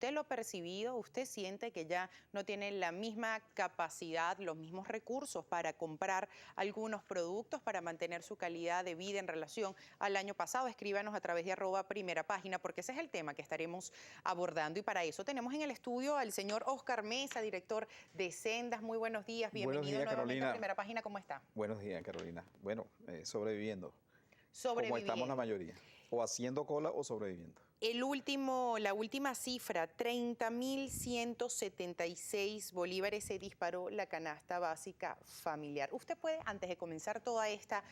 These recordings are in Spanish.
¿Usted lo ha percibido? ¿Usted siente que ya no tiene la misma capacidad, los mismos recursos para comprar algunos productos para mantener su calidad de vida en relación al año pasado? Escríbanos a través de @primerapágina, porque ese es el tema que estaremos abordando. Y para eso tenemos en el estudio al señor Oscar Mesa, director de Sendas. Muy buenos días, Buenos bienvenido días, nuevamente a Carolina. Primera Página. ¿Cómo está? Buenos días, Carolina. Bueno, sobreviviendo, como estamos la Sobreviviendo. mayoría, o haciendo cola o sobreviviendo. La última cifra, 30.176 bolívares, se disparó la canasta básica familiar. Usted puede, antes de comenzar toda esta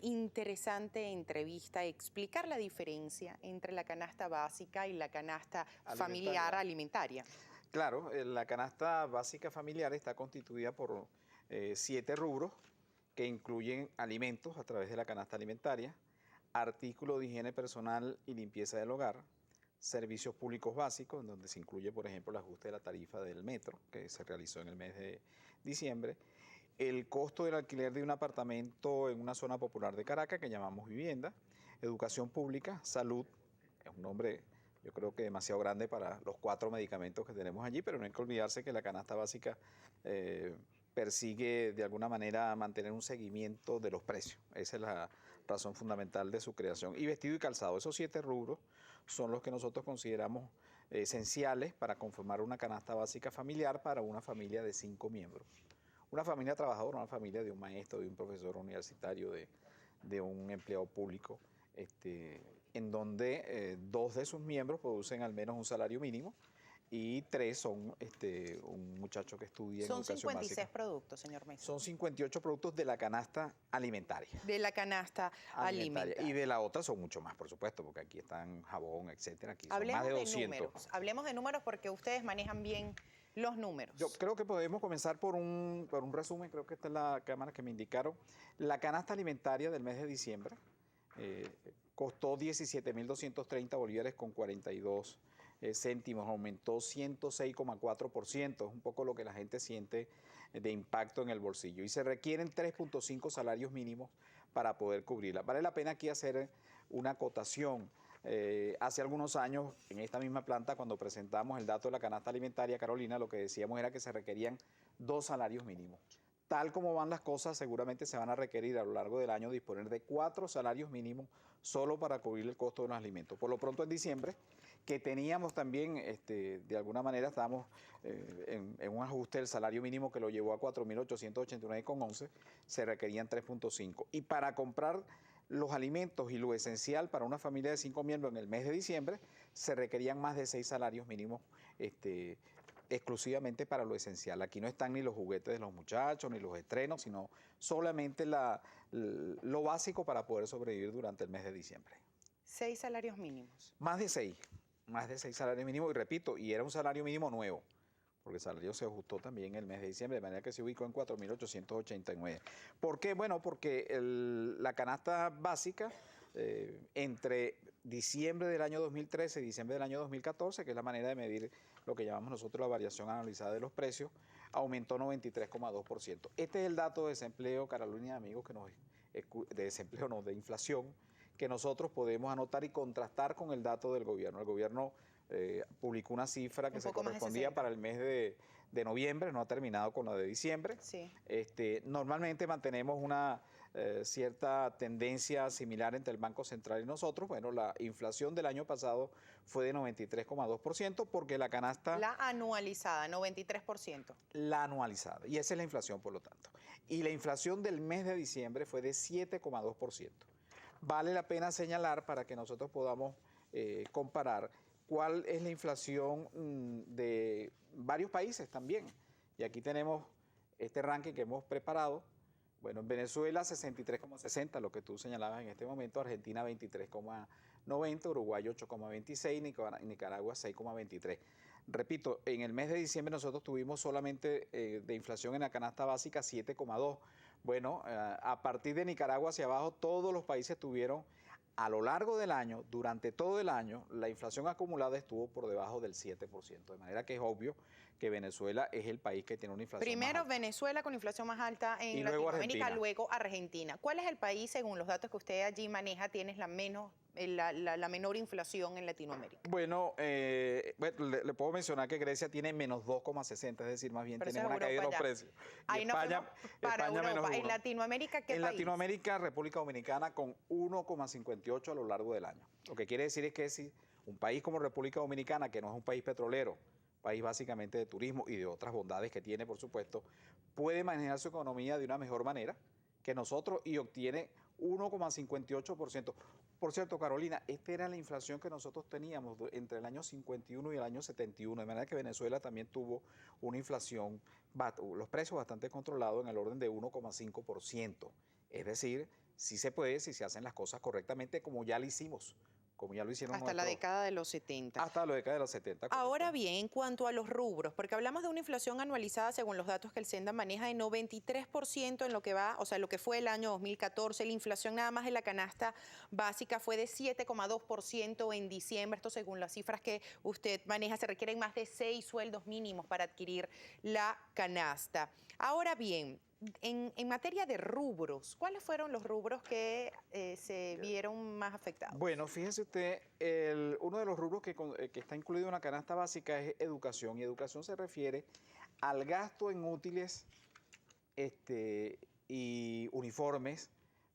interesante entrevista, explicar la diferencia entre la canasta básica y la canasta familiar alimentaria. Claro, la canasta básica familiar está constituida por 7 rubros que incluyen alimentos a través de la canasta alimentaria, artículos de higiene personal y limpieza del hogar, servicios públicos básicos, en donde se incluye, por ejemplo, el ajuste de la tarifa del metro, que se realizó en el mes de diciembre, el costo del alquiler de un apartamento en una zona popular de Caracas, que llamamos vivienda, educación pública, salud, es un nombre yo creo que demasiado grande para los 4 medicamentos que tenemos allí, pero no hay que olvidarse que la canasta básica persigue de alguna manera mantener un seguimiento de los precios. Esa es la razón fundamental de su creación. Y vestido y calzado, esos 7 rubros son los que nosotros consideramos esenciales para conformar una canasta básica familiar para una familia de 5 miembros. Una familia trabajadora, una familia de un maestro, de un profesor universitario, de un empleado público, en donde 2 de sus miembros producen al menos un salario mínimo y 3 son un muchacho que estudia en Son educación 56 básica. productos, señor Mesa. Son 58 productos de la canasta alimentaria. De la canasta alimentaria. Y de la otra son mucho más, por supuesto, porque aquí están jabón, etcétera. Aquí son Hablemos más de de 200. números. Hablemos de números porque ustedes manejan bien los números. Yo creo que podemos comenzar por un resumen, creo que esta es la cámara que me indicaron. La canasta alimentaria del mes de diciembre costó 17.230 bolívares con 42 céntimos, aumentó 106,4%, es un poco lo que la gente siente de impacto en el bolsillo. Y se requieren 3.5 salarios mínimos para poder cubrirla. Vale la pena aquí hacer una acotación. Hace algunos años, en esta misma planta, cuando presentamos el dato de la canasta alimentaria, Carolina, lo que decíamos era que se requerían 2 salarios mínimos. Tal como van las cosas, seguramente se van a requerir a lo largo del año disponer de 4 salarios mínimos solo para cubrir el costo de los alimentos. Por lo pronto, en diciembre, que teníamos también, de alguna manera, estábamos en un ajuste del salario mínimo que lo llevó a 4.889,11, se requerían 3.5. Y para comprar los alimentos y lo esencial para una familia de 5 miembros en el mes de diciembre, se requerían más de 6 salarios mínimos exclusivamente para lo esencial. Aquí no están ni los juguetes de los muchachos, ni los estrenos, sino solamente lo básico para poder sobrevivir durante el mes de diciembre. 6 salarios mínimos. Más de 6 salarios mínimos, y repito, y era un salario mínimo nuevo, porque el salario se ajustó también el mes de diciembre, de manera que se ubicó en 4.889. ¿Por qué? Bueno, porque la canasta básica, entre diciembre del año 2013 y diciembre del año 2014, que es la manera de medir lo que llamamos nosotros la variación anualizada de los precios, aumentó 93,2%. Este es el dato de desempleo, Carolina y amigos, de desempleo, no, de inflación, que nosotros podemos anotar y contrastar con el dato del gobierno. El gobierno publicó una cifra que se correspondía para el mes de noviembre, no ha terminado con la de diciembre. Sí. Normalmente mantenemos una cierta tendencia similar entre el Banco Central y nosotros. Bueno, la inflación del año pasado fue de 93,2% porque la canasta... La anualizada, 93%. La anualizada, y esa es la inflación, por lo tanto. Y la inflación del mes de diciembre fue de 7,2%. Vale la pena señalar para que nosotros podamos comparar cuál es la inflación de varios países también. Y aquí tenemos este ranking que hemos preparado. Bueno, en Venezuela 63,60, lo que tú señalabas en este momento, Argentina 23,90, Uruguay 8,26, Nicaragua 6,23. Repito, en el mes de diciembre nosotros tuvimos solamente de inflación en la canasta básica 7,2. Bueno, a partir de Nicaragua hacia abajo, todos los países tuvieron a lo largo del año, durante todo el año, la inflación acumulada estuvo por debajo del 7%. De manera que es obvio que Venezuela es el país que tiene una inflación Primero más alta. Venezuela con inflación más alta en Y luego Latinoamérica, Argentina. luego Argentina. ¿Cuál es el país, según los datos que usted allí maneja, tiene la la menor inflación en Latinoamérica. Bueno, le puedo mencionar que Grecia tiene menos 2,60, es decir, más bien Pero eso tiene es una caída de los Europa ya. precios. Y Ahí nos España, fuimos para España menos Europa. ¿En 1. Latinoamérica qué En país? Latinoamérica, República Dominicana con 1,58 a lo largo del año. Lo que quiere decir es que si un país como República Dominicana, que no es un país petrolero, país básicamente de turismo y de otras bondades que tiene, por supuesto, puede manejar su economía de una mejor manera que nosotros y obtiene 1,58%. Por cierto, Carolina, esta era la inflación que nosotros teníamos entre el año 51 y el año 71, de manera que Venezuela también tuvo una inflación, los precios bastante controlados en el orden de 1,5%. Es decir, sí se puede si se hacen las cosas correctamente, como ya lo hicimos, como ya lo hicieron Hasta la década de los 70. hasta la década de los 70. Ahora bien, en cuanto a los rubros, porque hablamos de una inflación anualizada según los datos que el Senda maneja de 93% en lo que va, o sea, lo que fue el año 2014, la inflación nada más de la canasta básica fue de 7,2% en diciembre, esto según las cifras que usted maneja, se requieren más de 6 sueldos mínimos para adquirir la canasta. Ahora bien, en materia de rubros, ¿cuáles fueron los rubros que se vieron más afectados? Bueno, fíjese usted, uno de los rubros que está incluido en la canasta básica es educación, y educación se refiere al gasto en útiles y uniformes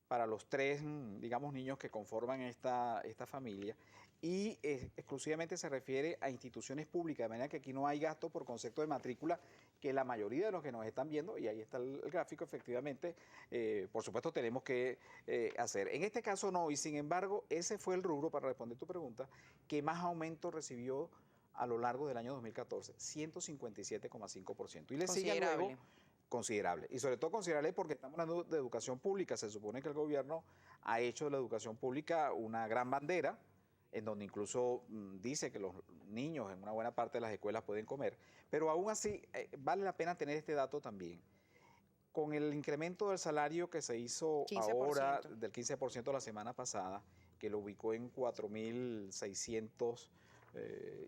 para los tres, digamos, niños que conforman esta familia, y exclusivamente se refiere a instituciones públicas, de manera que aquí no hay gasto por concepto de matrícula, que la mayoría de los que nos están viendo, y ahí está el gráfico, efectivamente, por supuesto tenemos que hacer. En este caso no, y sin embargo, ese fue el rubro, para responder tu pregunta, que más aumento recibió a lo largo del año 2014, 157,5%. Y le sigue luego considerable. Y sobre todo considerable porque estamos hablando de educación pública. Se supone que el gobierno ha hecho de la educación pública una gran bandera, en donde incluso dice que los niños en una buena parte de las escuelas pueden comer. Pero aún así, vale la pena tener este dato también. Con el incremento del salario que se hizo 15%. ahora, del 15% la semana pasada, que lo ubicó en 4.600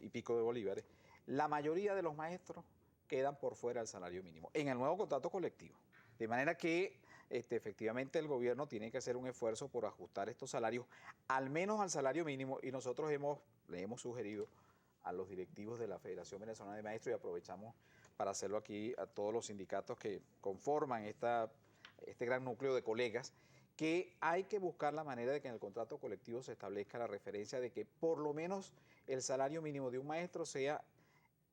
y pico de bolívares, la mayoría de los maestros quedan por fuera del salario mínimo en el nuevo contrato colectivo. De manera que efectivamente el gobierno tiene que hacer un esfuerzo por ajustar estos salarios, al menos al salario mínimo, y nosotros le hemos sugerido a los directivos de la Federación Venezolana de Maestros, y aprovechamos para hacerlo aquí a todos los sindicatos que conforman este gran núcleo de colegas, que hay que buscar la manera de que en el contrato colectivo se establezca la referencia de que por lo menos el salario mínimo de un maestro sea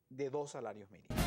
de 2 salarios mínimos.